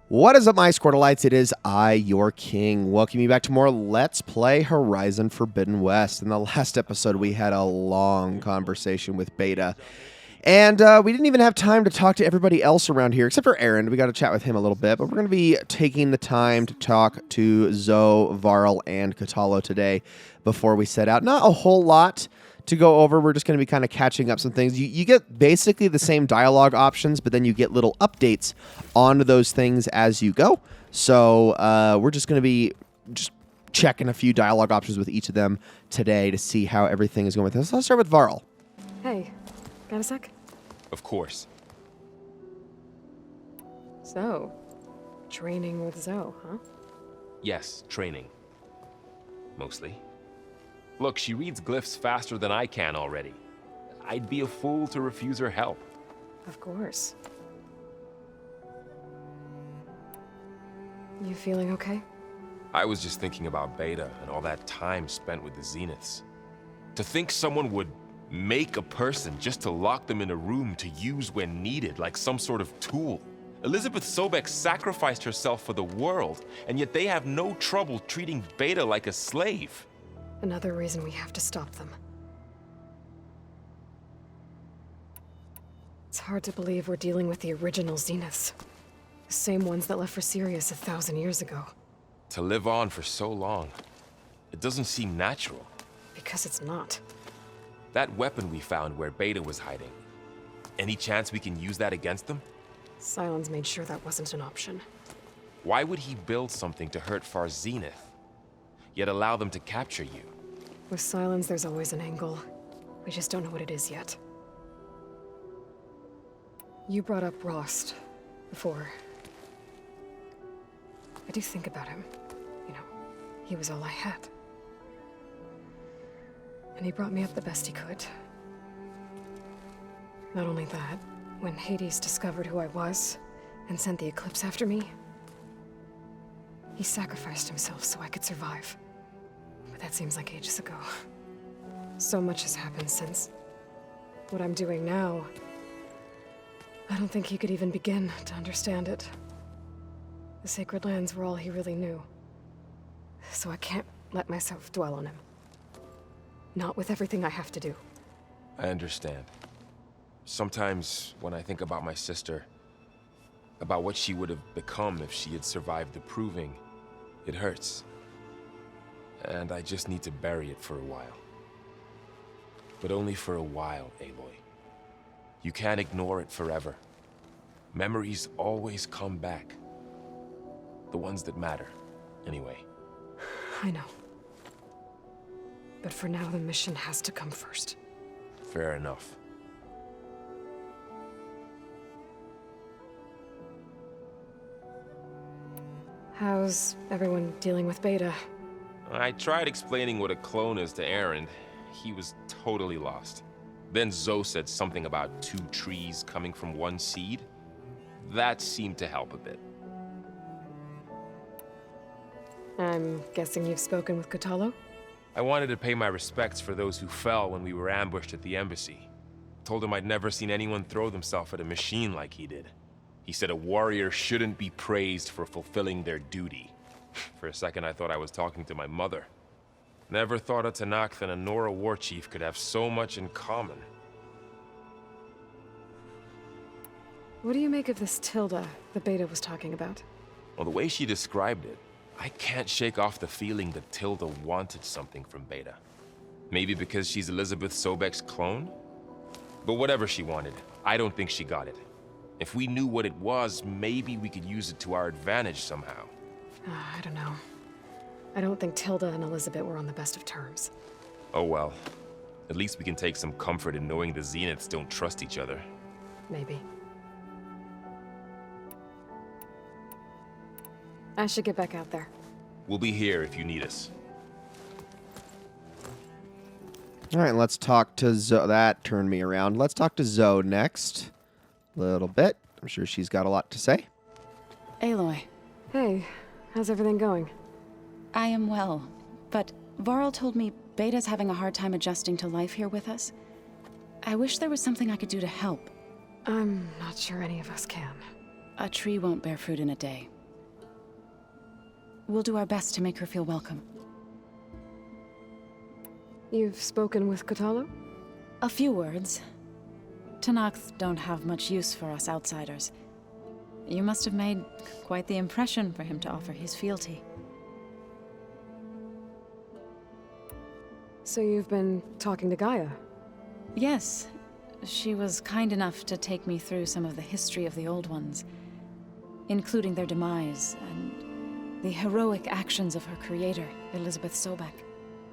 What is up, my Squirtleites? It is I, your king. Welcome you back to more Let's Play Horizon Forbidden West. In the last episode, we had a long conversation with Beta. And we didn't even have time to talk to everybody else around here, except for Aaron. We got to chat with him a little bit. But we're going to be taking the time to talk to Zoe, Varl, and Kotallo today before we set out. Not a whole lot to go over. We're just going to be kind of catching up some things. You get basically the same dialogue options, but then you get little updates on those things as you go. So we're just going to be just checking a few dialogue options with each of them today to see how everything is going with this. Let's start with Varl. Hey, got a sec? Of course. So, training with Zoe, huh? Yes, training. Mostly. Look, she reads glyphs faster than I can already. I'd be a fool to refuse her help. Of course. You feeling okay? I was just thinking about Beta and all that time spent with the Zeniths. To think someone would make a person just to lock them in a room to use when needed, like some sort of tool. Elizabeth Sobek sacrificed herself for the world, and yet they have no trouble treating Beta like a slave. Another reason we have to stop them. It's hard to believe we're dealing with the original Zeniths. The same ones that left for Sirius 1,000 years ago. To live on for so long, it doesn't seem natural. Because it's not. That weapon we found where Beta was hiding, any chance we can use that against them? Sylens made sure that wasn't an option. Why would he build something to hurt Far Zenith, yet allow them to capture you? With Sylens, there's always an angle. We just don't know what it is yet. You brought up Rost before. I do think about him. You know, he was all I had. And he brought me up the best he could. Not only that, when Hades discovered who I was and sent the Eclipse after me, he sacrificed himself so I could survive. But that seems like ages ago. So much has happened since. What I'm doing now, I don't think he could even begin to understand it. The Sacred Lands were all he really knew. So I can't let myself dwell on him. Not with everything I have to do. I understand. Sometimes when I think about my sister, about what she would have become if she had survived the Proving, it hurts. And I just need to bury it for a while. But only for a while, Aloy. You can't ignore it forever. Memories always come back. The ones that matter, anyway. I know. But for now, the mission has to come first. Fair enough. How's everyone dealing with Beta? I tried explaining what a clone is to Aaron. He was totally lost. Then Zoe said something about 2 trees coming from 1 seed. That seemed to help a bit. I'm guessing you've spoken with Kotallo? I wanted to pay my respects for those who fell when we were ambushed at the embassy. Told him I'd never seen anyone throw themselves at a machine like he did. He said a warrior shouldn't be praised for fulfilling their duty. For a second, I thought I was talking to my mother. Never thought a Tenakth and a Nora war chief could have so much in common. What do you make of this Tilda that Beta was talking about? Well, the way she described it, I can't shake off the feeling that Tilda wanted something from Beta. Maybe because she's Elizabeth Sobek's clone? But whatever she wanted, I don't think she got it. If we knew what it was, maybe we could use it to our advantage somehow. I don't know. I don't think Tilda and Elizabeth were on the best of terms. Oh well. At least we can take some comfort in knowing the Zeniths don't trust each other. Maybe. I should get back out there. We'll be here if you need us. All right, let's talk to Zoe. That turned me around. Let's talk to Zoe next. Little bit. I'm sure she's got a lot to say. Aloy, Hey, how's everything going? I am well, but Varl told me Beta's having a hard time adjusting to life here with us. I wish there was something I could do to help. I'm not sure any of us can. A tree won't bear fruit in a day. We'll do our best to make her feel welcome. You've spoken with Kotallo? A few words. Tenakth don't have much use for us outsiders. You must have made quite the impression for him to offer his fealty. So you've been talking to Gaia? Yes. She was kind enough to take me through some of the history of the Old Ones, including their demise and the heroic actions of her creator, Elizabeth Sobek.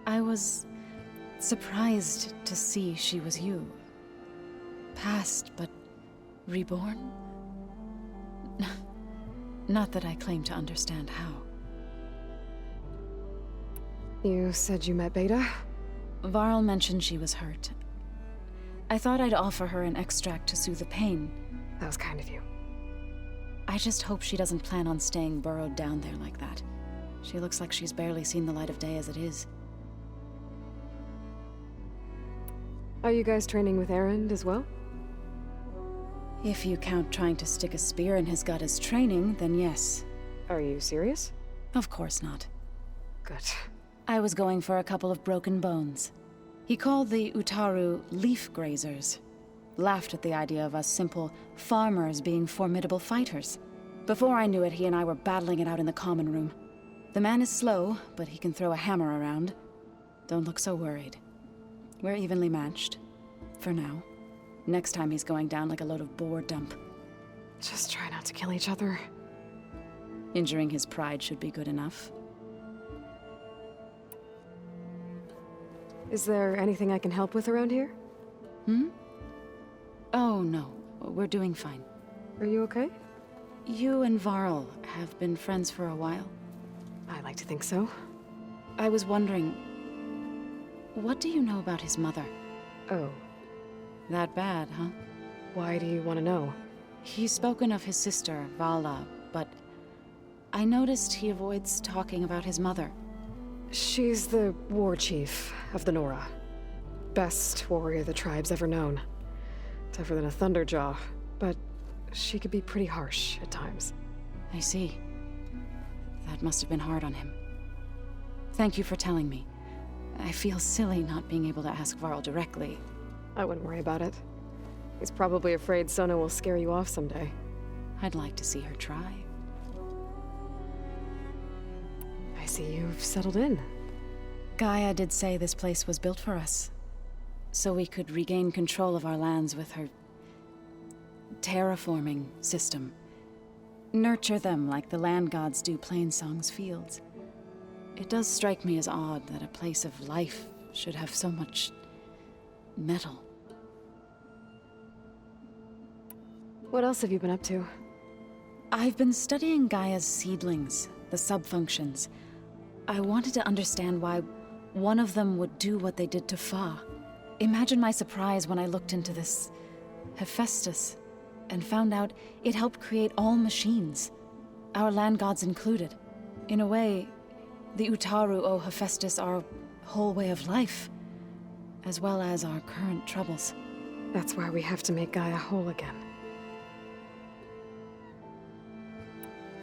I was surprised to see she was you. Past, but reborn? Not that I claim to understand how. You said you met Beta? Varl mentioned she was hurt. I thought I'd offer her an extract to soothe the pain. That was kind of you. I just hope she doesn't plan on staying burrowed down there like that. She looks like she's barely seen the light of day as it is. Are you guys training with Erend as well? If you count trying to stick a spear in his gut as training, then yes. Are you serious? Of course not. Good. I was going for a couple of broken bones. He called the Utaru leaf grazers. Laughed at the idea of us simple farmers being formidable fighters. Before I knew it, he and I were battling it out in the common room. The man is slow, but he can throw a hammer around. Don't look so worried. We're evenly matched. For now. Next time he's going down like a load of boar dump. Just try not to kill each other. Injuring his pride should be good enough. Is there anything I can help with around here? Oh, no. We're doing fine. Are you okay? You and Varl have been friends for a while. I like to think so. I was wondering, what do you know about his mother? Oh, That bad, huh? why do you want to know? He's spoken of his sister, Vala, but I noticed he avoids talking about his mother. She's the war chief of the Nora. Best warrior the tribe's ever known. Tougher than a Thunderjaw, but she could be pretty harsh at times. I see. That must have been hard on him. Thank you for telling me. I feel silly not being able to ask Varl directly. I wouldn't worry about it. He's probably afraid Sona will scare you off someday. I'd like to see her try. I see you've settled in. Gaia did say this place was built for us, so we could regain control of our lands with her terraforming system. Nurture them like the land gods do Plainsong's fields. It does strike me as odd that a place of life should have so much metal. What else have you been up to? I've been studying Gaia's seedlings, the subfunctions. I wanted to understand why one of them would do what they did to Fa. Imagine my surprise when I looked into this Hephaestus and found out it helped create all machines, our land gods included. In a way, the Utaru owe Hephaestus our whole way of life, as well as our current troubles. That's why we have to make Gaia whole again.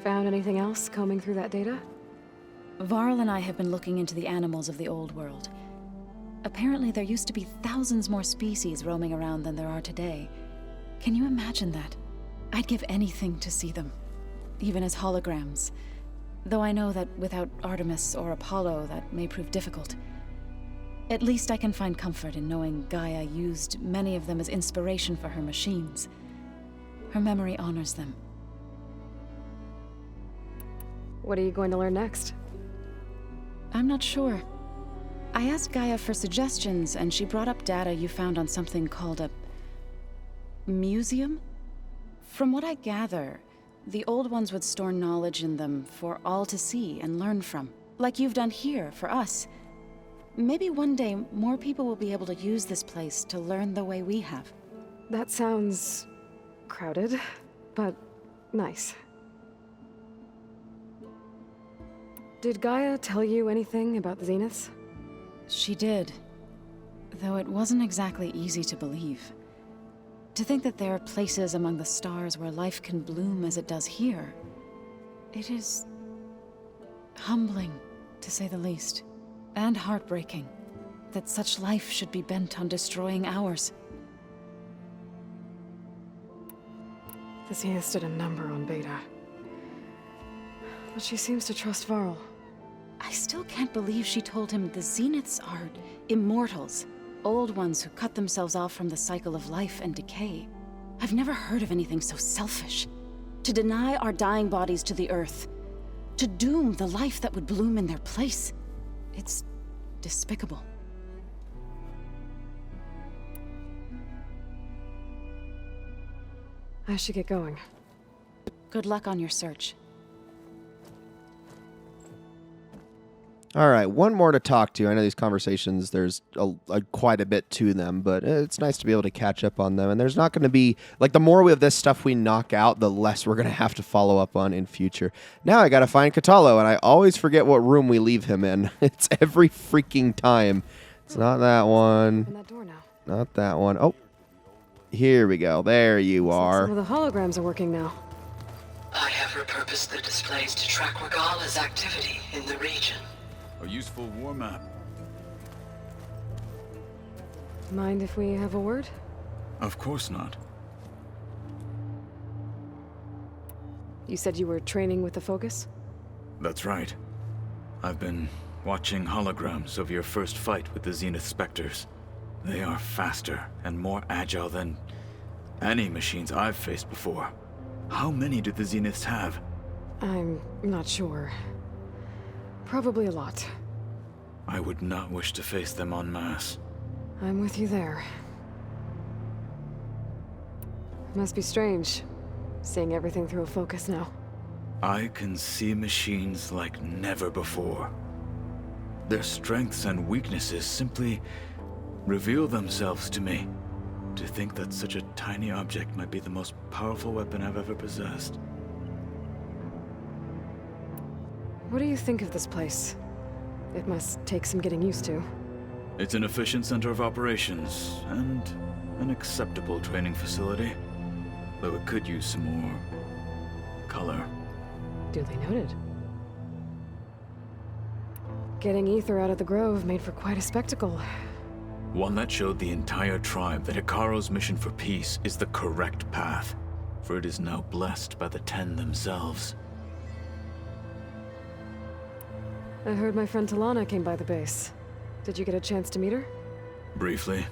Found anything else combing through that data? Varl and I have been looking into the animals of the old world. Apparently there used to be thousands more species roaming around than there are today. Can you imagine that? I'd give anything to see them, even as holograms. Though I know that without Artemis or Apollo, that may prove difficult. At least I can find comfort in knowing Gaia used many of them as inspiration for her machines. Her memory honors them. What are you going to learn next? I'm not sure. I asked Gaia for suggestions, and she brought up data you found on something called a museum? From what I gather, the old ones would store knowledge in them for all to see and learn from, like you've done here for us. Maybe one day more people will be able to use this place to learn the way we have. That sounds crowded, but nice. Did Gaia tell you anything about the Zeniths? She did, though it wasn't exactly easy to believe. To think that there are places among the stars where life can bloom as it does here, it is humbling, to say the least. And heartbreaking, that such life should be bent on destroying ours. The Zeniths did a number on Beta. But she seems to trust Varl. I still can't believe she told him the Zeniths are immortals. Old ones who cut themselves off from the cycle of life and decay. I've never heard of anything so selfish. To deny our dying bodies to the Earth. To doom the life that would bloom in their place. It's despicable. I should get going. Good luck on your search. All right, one more to talk to. I know these conversations, there's quite a bit to them, but it's nice to be able to catch up on them. And there's not going to be, like, the more of this stuff we knock out, the less we're going to have to follow up on in future. Now I got to find Kotallo, and I always forget what room we leave him in. It's every freaking time. It's not that one. Open that door now. Not that one. Oh, here we go. There you are. Some of the holograms are working now. I have repurposed the displays to track Regala's activity in the region. A useful war map. Mind if we have a word? Of course not. You said you were training with the Focus? That's right. I've been watching holograms of your first fight with the Zenith Spectres. They are faster and more agile than any machines I've faced before. How many do the Zeniths have? I'm not sure. Probably a lot. I would not wish to face them en masse. I'm with you there. Must be strange, seeing everything through a Focus now. I can see machines like never before. Their strengths and weaknesses simply reveal themselves to me. To think that such a tiny object might be the most powerful weapon I've ever possessed. What do you think of this place? It must take some getting used to. It's an efficient center of operations, and an acceptable training facility. Though it could use some more color. Duly noted. Getting Ether out of the Grove made for quite a spectacle. One that showed the entire tribe that Hekarro's mission for peace is the correct path, for it is now blessed by the Ten themselves. I heard my friend Talana came by the base. Did you get a chance to meet her? Briefly.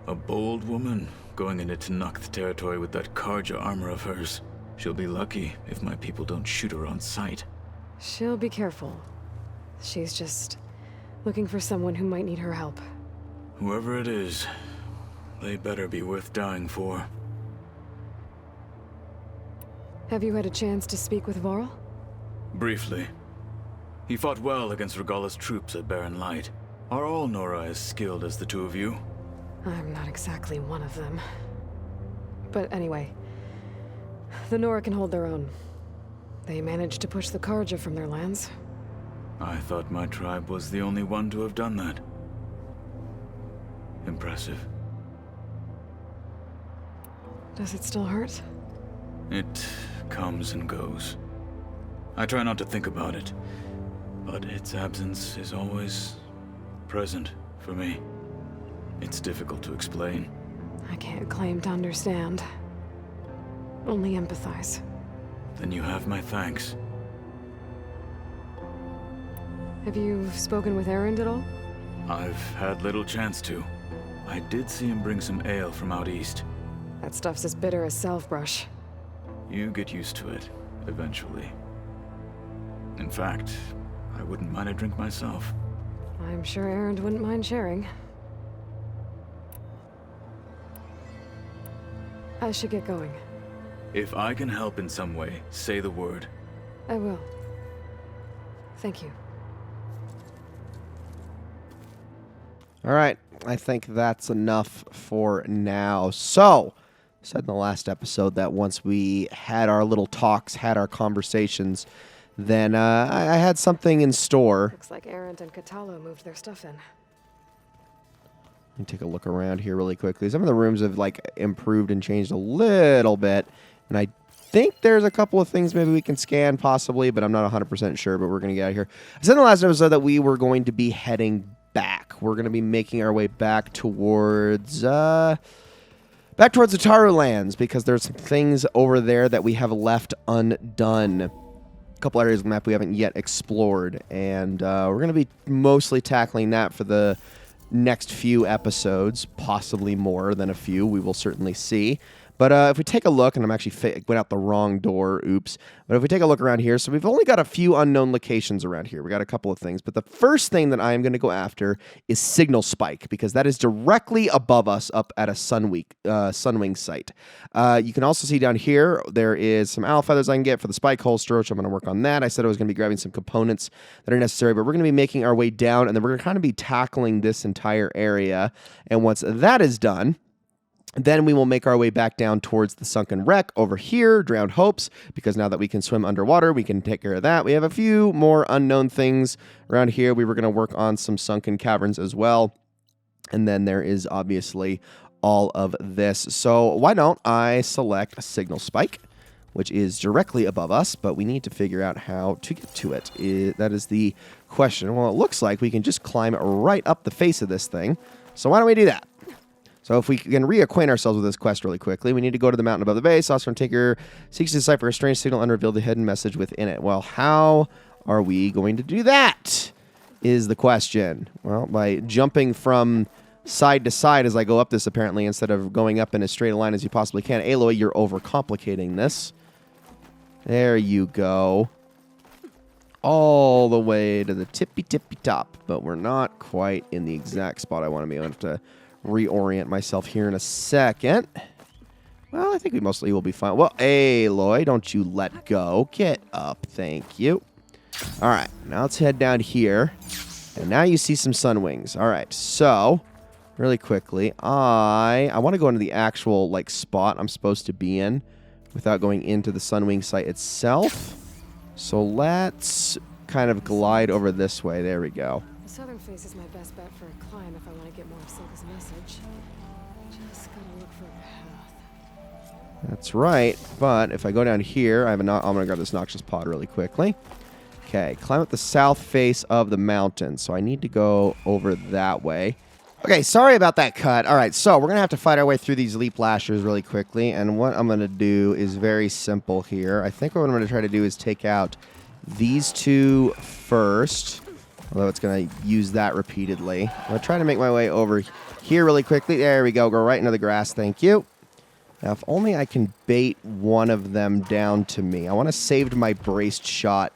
A bold woman going into Tenakth territory with that Karja armor of hers. She'll be lucky if my people don't shoot her on sight. She'll be careful. She's just looking for someone who might need her help. Whoever it is, they better be worth dying for. Have you had a chance to speak with Varl? Briefly. He fought well against Regala's troops at Barren Light. Are all Nora as skilled as the two of you? I'm not exactly one of them. But anyway, the Nora can hold their own. They managed to push the Karja from their lands. I thought my tribe was the only one to have done that. Impressive. Does it still hurt? It comes and goes. I try not to think about it, but its absence is always present for me. It's difficult to explain. I can't claim to understand. Only empathize. Then you have my thanks. Have you spoken with Erend at all? I've had little chance to. I did see him bring some ale from out east. That stuff's as bitter as Salvebrush. You get used to it, eventually. In fact, I wouldn't mind a drink myself. I'm sure Erend wouldn't mind sharing. I should get going. If I can help in some way, say the word. I will. Thank you. All right, I think that's enough for now. So, said in the last episode that once we had our little talks, had our conversations, then I had something in store. Looks like Erend and Kotallo moved their stuff in. Let me take a look around here really quickly. Some of the rooms have like improved and changed a little bit, and I think there's a couple of things maybe we can scan, possibly, but I'm not 100% sure, but we're going to get out of here. I said in the last episode that we were going to be heading back. We're going to be making our way back towards the Taru lands, because there's some things over there that we have left undone. A couple areas of the map we haven't yet explored, and we're going to be mostly tackling that for the next few episodes, possibly more than a few. We will certainly see. But if we take a look, and I'm actually went out the wrong door, oops. But if we take a look around here, so we've only got a few unknown locations around here. We got a couple of things. But the first thing that I am going to go after is Signal Spike, because that is directly above us up at a Sunwing site. You can also see down here, there is some owl feathers I can get for the spike holster, which I'm going to work on that. I said I was going to be grabbing some components that are necessary, but we're going to be making our way down, and then we're going to kind of be tackling this entire area. And once that is done, then we will make our way back down towards the sunken wreck over here, Drowned Hopes, because now that we can swim underwater, we can take care of that. We have a few more unknown things around here. We were going to work on some sunken caverns as well. And then there is obviously all of this. So why don't I select a Signal Spike, which is directly above us, but we need to figure out how to get to it. That is the question. Well, it looks like we can just climb right up the face of this thing. So why don't we do that? So if we can reacquaint ourselves with this quest really quickly, we need to go to the mountain above the base. Oscar Taker seeks to decipher a strange signal and reveal the hidden message within it. Well, how are we going to do that is the question. Well, by jumping from side to side as I go up this, apparently, instead of going up in as straight a line as you possibly can. Aloy, you're overcomplicating this. There you go. All the way to the tippy top. But we're not quite in the exact spot I want to be. I have to reorient myself here in a second. Well, I think we mostly will be fine. Well, Aloy, don't you let go. Get up. Thank you. All right. Now let's head down here. And now you see some Sunwings. All right. So, really quickly, I want to go into the actual spot I'm supposed to be in without going into the Sunwing site itself. So let's kind of glide over this way. There we go. The southern face is my best bet for a climb if I want to get more of Silka's message. Just gotta look for a path. That's right. But if I go down here, I'm going to grab this Noxious Pod really quickly. Okay, climb up the south face of the mountain. So I need to go over that way. Okay, sorry about that cut. All right, so we're going to have to fight our way through these leap lashers really quickly. And what I'm going to do is very simple here. I think what I'm going to try to do is take out these two first. Although it's going to use that repeatedly. I'm going to try to make my way over here really quickly. There we go. Go right into the grass. Thank you. Now, if only I can bait one of them down to me. I want to save my braced shot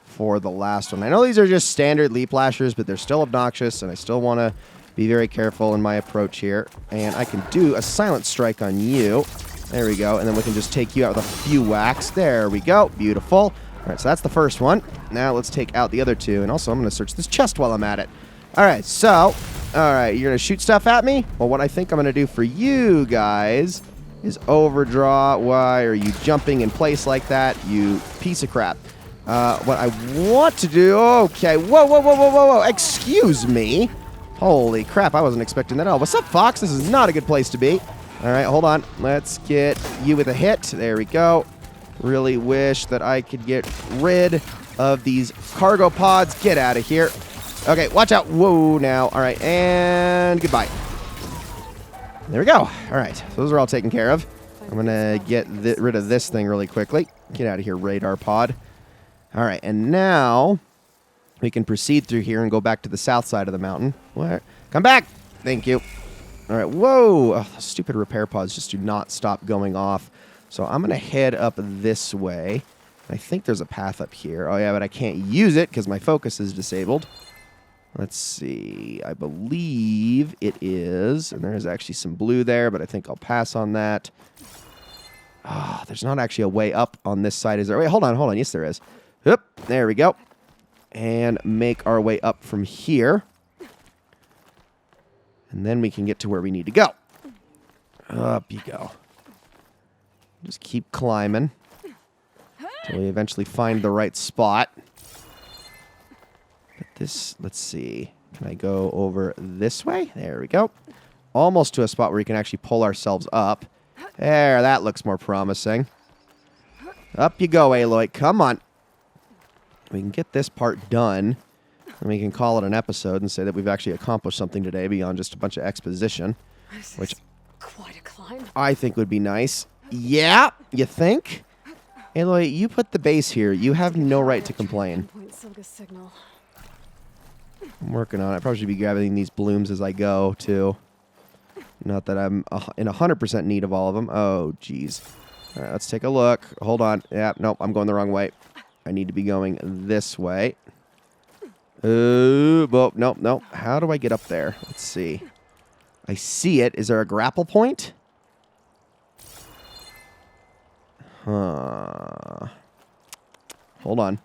for the last one. I know these are just standard leap lashers, but they're still obnoxious, and I still want to be very careful in my approach here. And I can do a silent strike on you. There we go. And then we can just take you out with a few whacks. There we go. Beautiful. All right, so that's the first one. Now let's take out the other two. And also, I'm going to search this chest while I'm at it. All right, so, all right, you're going to shoot stuff at me? Well, what I think I'm going to do for you guys is overdraw. Why are you jumping in place like that, you piece of crap? What I want to do... Okay, whoa. Excuse me. Holy crap, I wasn't expecting that at all. What's up, Fox? This is not a good place to be. All right, hold on. Let's get you with a hit. There we go. Really wish that I could get rid of these cargo pods. Get out of here. Okay, watch out. Whoa, now. All right, and goodbye. There we go. All right, so those are all taken care of. I'm going to get rid of this thing really quickly. Get out of here, radar pod. All right, and now we can proceed through here and go back to the south side of the mountain. Where? Come back. Thank you. All right, whoa. Oh, stupid repair pods just do not stop going off. So I'm going to head up this way. I think there's a path up here. Oh, yeah, but I can't use it because my focus is disabled. Let's see. I believe it is. And there is actually some blue there, but I think I'll pass on that. Ah, there's not actually a way up on this side, is there? Wait, hold on. Yes, there is. Oop, there we go. And make our way up from here. And then we can get to where we need to go. Up you go. Just keep climbing until we eventually find the right spot. But this, let's see. Can I go over this way? There we go. Almost to a spot where we can actually pull ourselves up. There, that looks more promising. Up you go, Aloy. Come on. We can get this part done, and we can call it an episode and say that we've actually accomplished something today beyond just a bunch of exposition, This which is quite a climb. I think would be nice. Yeah, you think? Aloy, you put the base here. You have no right to complain. Pinpoint Silga's signal. I'm working on it. I probably should be grabbing these blooms as I go, too. Not that I'm in 100% need of all of them. Oh, jeez. All right, let's take a look. Hold on. Yeah, nope, I'm going the wrong way. I need to be going this way. Nope, nope. How do I get up there? Let's see. I see it. Is there a grapple point? Huh. Hold on.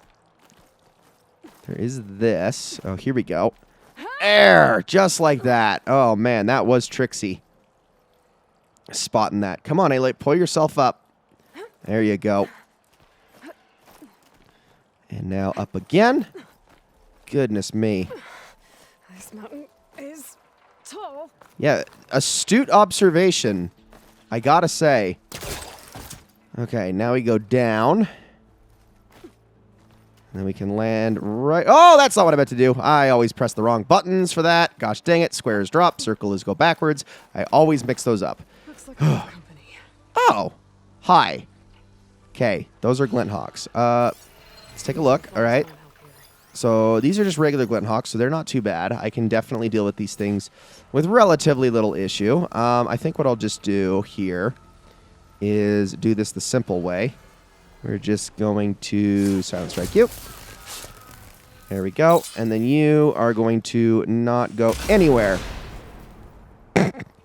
There is this. Oh, here we go. Air! Just like that. Oh, man, that was tricksy. Spotting that. Come on, Aloy, pull yourself up. There you go. And now up again. Goodness me. This mountain is tall. Yeah, astute observation. I gotta say. Okay, now we go down. And then we can land right... Oh, that's not what I meant to do. I always press the wrong buttons for that. Gosh dang it. Square is drop. Circle is go backwards. I always mix those up. Looks like our company. Oh, hi. Okay, those are Glint Hawks. Let's take a look. All right. So these are just regular Glint Hawks, so they're not too bad. I can definitely deal with these things with relatively little issue. I think what I'll just do here is do this the simple way. We're just going to Silent Strike you. There we go. And then you are going to not go anywhere.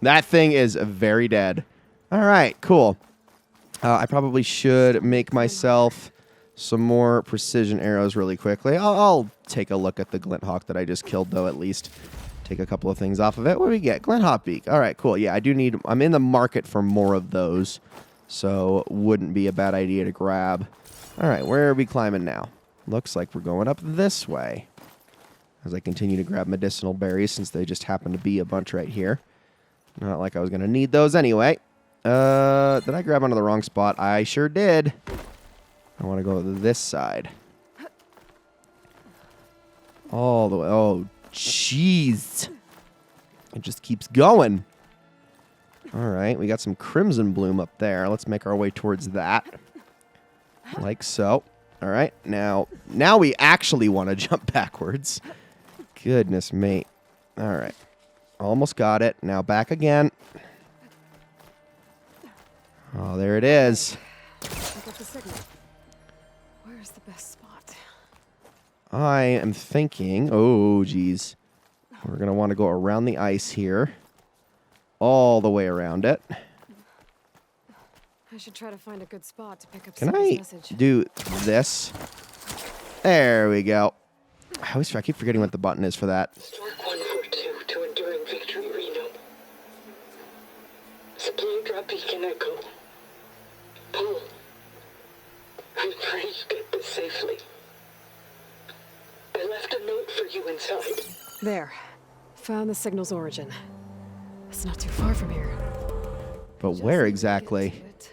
That thing is very dead. All right, cool. I probably should make myself some more precision arrows really quickly. I'll take a look at the Glint Hawk that I just killed, though, at least. Take a couple of things off of it. What do we get? Glint Hawk Beak. All right, cool. Yeah, I do need... I'm in the market for more of those, so wouldn't be a bad idea to grab. All right, where are we climbing now? Looks like we're going up this way. As I continue to grab medicinal berries, since they just happen to be a bunch right here. Not like I was going to need those anyway. Did I grab onto the wrong spot? I sure did. I want to go this side. All the way. Oh, jeez. It just keeps going. All right, we got some crimson bloom up there. Let's make our way towards that. Like so. All right, now we actually want to jump backwards. Goodness me. All right. Almost got it. Now back again. Oh, there it is. Pick up the signal. Where's the best spot? I am thinking... Oh, geez. We're going to want to go around the ice here. All the way around it. I should try to find a good spot to pick up Can Silga's I message. do this? There we go. I keep forgetting what the button is for that. Stork 142 to Enduring Victory, Reno. Supply drop beacon echo. Paul, I'm trying to get this safely. I left a note for you inside. There. Found the signal's origin. It's not too far from here. But Just where need to exactly? get to it.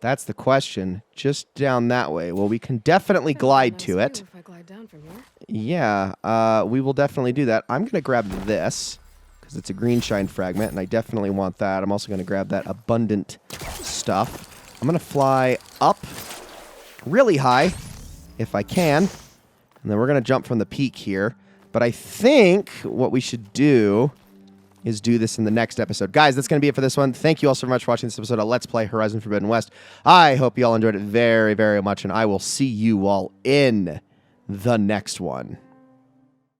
That's the question. Just down that way. Well, we can definitely That'd be a glide nice to view it. If I glide down from here. Yeah, we will definitely do that. I'm going to grab this, because it's a green shine fragment, and I definitely want that. I'm also going to grab that abundant stuff. I'm going to fly up really high, if I can, and then we're going to jump from the peak here. But I think what we should do is do this in the next episode. Guys, that's going to be it for this one. Thank you all so much for watching this episode of Let's Play Horizon Forbidden West. I hope you all enjoyed it very, very much, and I will see you all in the next one.